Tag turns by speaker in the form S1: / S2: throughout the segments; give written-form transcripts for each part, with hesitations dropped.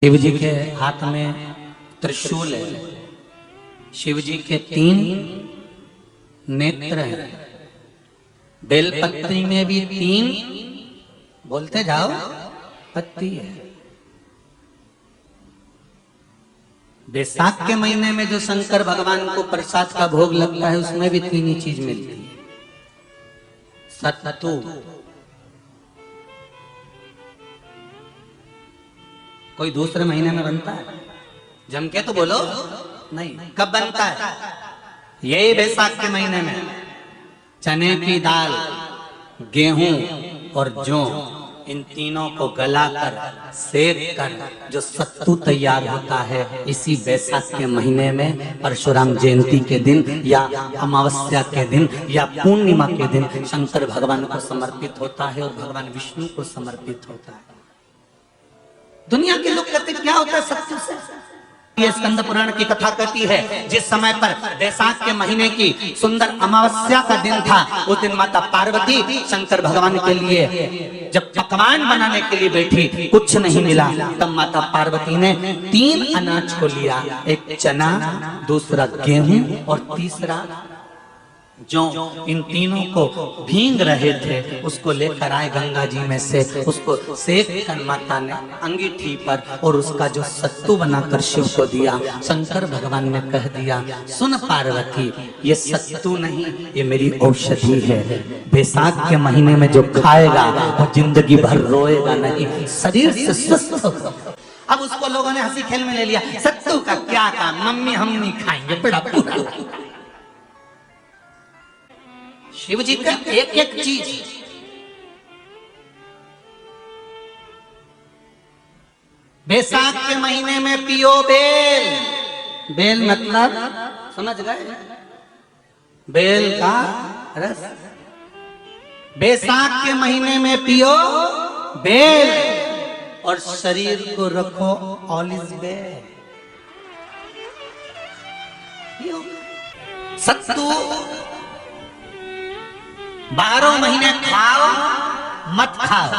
S1: शिव जी के हाथ में त्रिशूल है, शिव जी के 3 नेत्र हैं, बेलपत्री में भी 3 बोलते जाओ पत्ती है। बैसाख के महीने में जो शंकर भगवान को प्रसाद का भोग लगता है उसमें भी 3 ही चीज मिलती है। सत्तू, कोई दूसरे महीने में बनता है? जम के तो बोलो नहीं। कब बनता है? यही बैसाख के महीने में। चने की दाल, गेहूं और जौ, इन तीनों को गलाकर सेक कर जो सत्तू तैयार होता है, इसी बैसाख के महीने में परशुराम जयंती के दिन या अमावस्या के दिन या पूर्णिमा के दिन शंकर भगवान को समर्पित होता है और भगवान विष्णु को समर्पित होता है। दुनिया के लोग कहते क्या होता है सत्तू से? ये स्कंद पुराण की कथा कहती है, जिस समय पर बैसाख के महीने की सुंदर अमावस्या का दिन था, उस दिन माता पार्वती शंकर भगवान के लिए जब पकवान बनाने के लिए बैठी, कुछ नहीं मिला, तब माता पार्वती ने 3 अनाज को लिया, एक चना, दूसरा गेहूं और तीसरा जो इन तीनों को भींग रहे थे उसको लेकर आए गंगा जी में से, उसको सेक कर माता ने अंगीठी पर और उसका जो सत्तू बनाकर शिव को दिया। शंकर भगवान ने कह दिया, सुन पार्वती, ये सत्तू नहीं, ये मेरी औषधि है। बैसाख के महीने में जो खाएगा वो जिंदगी भर रोएगा नहीं, शरीर से स्वस्थ होगा। अब उसको लोगों ने हंसी खेल में ले लिया, सत्तू का क्या काम, मम्मी हम नहीं खाएंगे, बड़ा पूरा। शिव जी का एक एक चीज, बैसाख के महीने में पियो बेल। बेल मतलब समझ गए? बेल का रस। बैसाख के महीने में पियो बेल और शरीर को रखो ऑलिव बेल। सत्तू 12 महीने खाओ मत खाओ।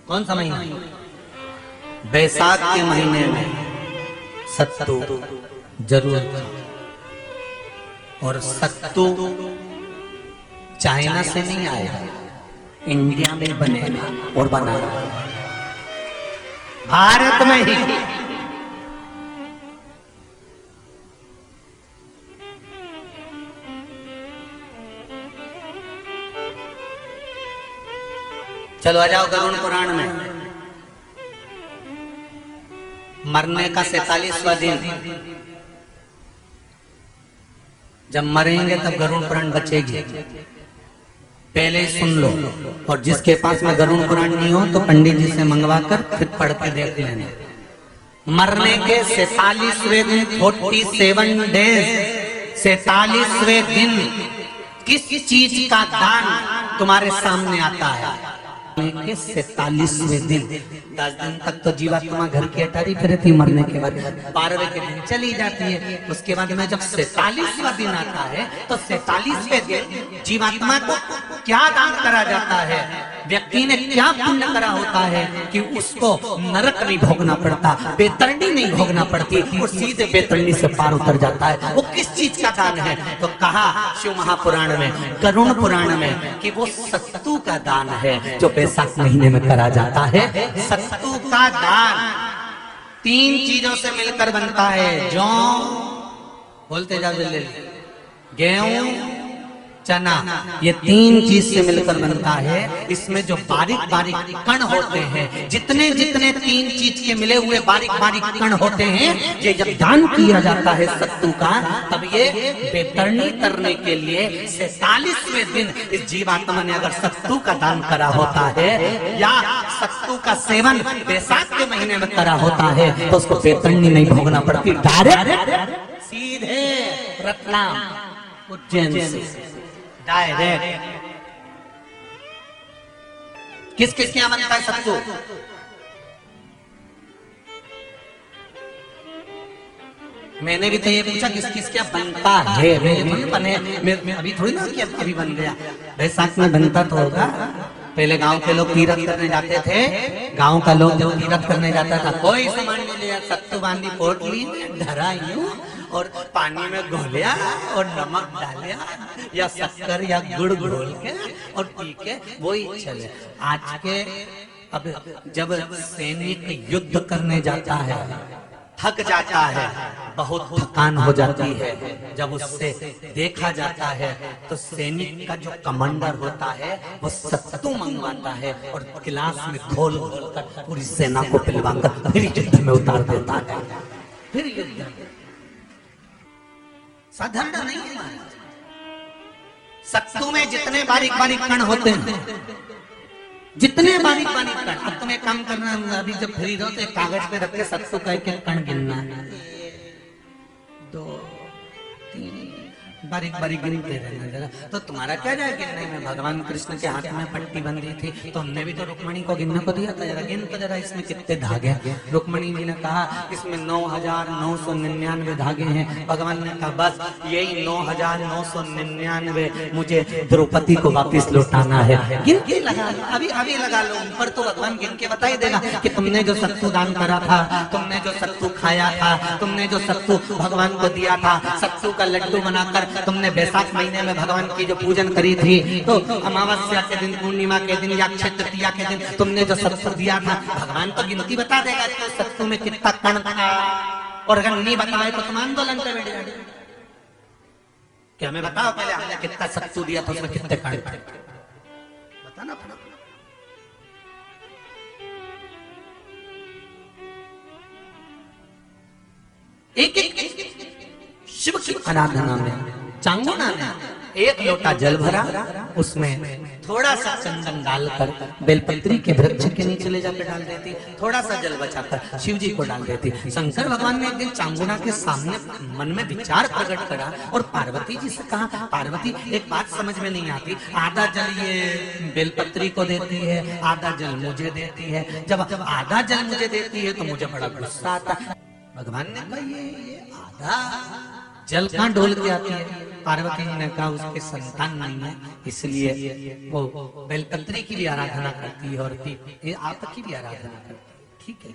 S1: कौन सा महीना? बैसाख के महीने में सत्तू जरूर खाओ। और सत्तू चाइना से नहीं आएगा, इंडिया में बनेगा और बना भारत में ही। चलो आ जाओ गरुड़ पुराण में। मरने का 47वां दिन, जब मरेंगे तब गरुड़ पुराण बचेगी, पहले सुन लो। और जिसके पास में गरुड़ पुराण नहीं हो तो पंडित जी से मंगवा कर फिर पढ़ के देख लेना। मरने के 47वें दिन, 47 डेज, 47वें दिन किस चीज का दान तुम्हारे सामने आता है? के 47वें दिन, 10 दिन तक तो जीवात्मा घर की अटारी पे रहती, मरने के बाद 12वें के दिन चली जाती है। उसके बाद में जब 47वां दिन आता है तो 47वें दिन जीवात्मा को क्या दान करा जाता है? व्यक्ति ने क्या पुण्य करा होता है कि उसको नरक नहीं भोगना पड़ता, बेतरणी नहीं भोगना पड़ती, वो सीधे बेतरणी से पार उतर जाता है। वो किस चीज का दान है? तो कहा शिव महापुराण में, गरुड़ पुराण में, कि वो सत्तू का दान है जो बैसाख महीने में करा जाता है। सत्तू का दान 3 चीजों से मिलकर बनता है। जौ, बोलते जाओ जल्दी, गेहूं, चना, ये 3 चीज से मिलकर बनता है। इसमें जो बारीक बारीक कण होते हैं, जितने जितने 3 चीज के मिले हुए बारीक बारीक कण होते हैं, ये जब दान किया जाता है सत्तू का, तब ये बेतरणी करने के लिए 47वें दिन इस जीवात्मा ने अगर सत्तू का दान करा होता है या सत्तू का सेवन बैसाख के महीने में करा होता है, तो उसको बेतरणी नहीं भोगना पड़ती, डायरेक्ट सीधे रतलाम उज्जैन से डायरेक्ट। किस किस क्या बनता है सत्तू? मैंने भी तो ये पूछा किस किस क्या बनता है। मैं अभी थोड़ी ना कि अभी बन गया, बैसाख में बनता तो होगा। पहले गांव के लोग तीरथ करने जाते थे, गांव का लोग जब तीरथ करने जाता था कोई सामान नहीं लिया, सत्तू बांधी पोटली में धरा यूं और पानी में घोलिया और नमक डालिया या शक्कर या गुड़ घोल के और पी के वही चले। आज के अब जब सैनिक युद्ध करने जाता है, थक जाता है, बहुत थकान हो जाती है, जब उससे देखा जाता है तो सैनिक का जो कमांडर होता है वो सत्तू मंगवाता है और गिलास में घोल घोल कर पूरी सेना को पिलवाकर फिर युद्ध में उतार देता है। फिर युद्ध साधारण नहीं है महाराज। सत्तू में जितने बारीक बारीक कण होते हैं, जितने बारीक बारीक कण, अब तुम्हें काम करना, अभी जब फ्री रहो तो एक कागज पे रख के सत्तू का एक कण गिनना है, 2 3 बारीक बारीक गिनते रहना जरा। तो तुम्हारा क्या जाए गिनने में? भगवान कृष्ण के हाथ में पट्टी बंधी थी तो हमने भी तो रुक्मणी को गिनने को दिया था, जरा गिन तो जरा इसमें कितने धागे। रुक्मणी जी ने कहा इसमें 9,999 धागे हैं। भगवान ने कहा बस यही 9,999 मुझे द्रौपदी को वापिस लौटाना है। गिन के लगा लो, अभी अभी लगा लो, ऊपर तो भगवान गिन के बता ही देगा कि तुमने जो सत्तू दान करा था, तुमने जो सत्तू खाया था, तुमने जो सत्तू भगवान को दिया था, सत्तू का लड्डू बनाकर तुमने बैसाख महीने में भगवान की जो पूजन करी थी, तो अमावस्या के दिन, पूर्णिमा के दिन या अक्षय तृतीया के दिन तुमने जो सत्तू दिया था, भगवान तो गिनती बता देगा कि सत्तू में कितना कण था। और अगर नहीं बताए तो तुम आंदोलन पे बैठ जाओगे कि हमें बताओ पहले हमने कितना सत्तू दिया था, उसमें कितने कण थे, बताना पड़ा। एक एक शिव की आराधना में, चांगुना में एक लोटा जल भरा, उसमें थोड़ा सा चंदन डालकर बेलपत्री के वृक्ष के नीचे ले जाकर डाल देती, थोड़ा सा जल बचाकर शिव जी को डाल देती। शंकर भगवान ने एक दिन चांगुना के सामने मन में विचार प्रकट करा और पार्वती जी से कहा, पार्वती एक बात समझ में नहीं आती, आधा जल ये बेलपत्री को देती है, आधा जल मुझे देती है, जब आधा जल मुझे देती है तो मुझे बड़ा गुस्सा आता है। भगवान ने कहा ये आधा जल कहाँ डोल के आती है? पार्वती जी ने कहा उसके संतान नहीं है, इसलिए वो बेलपत्री की भी आराधना करती है और आपकी भी आराधना करती है। ठीक है,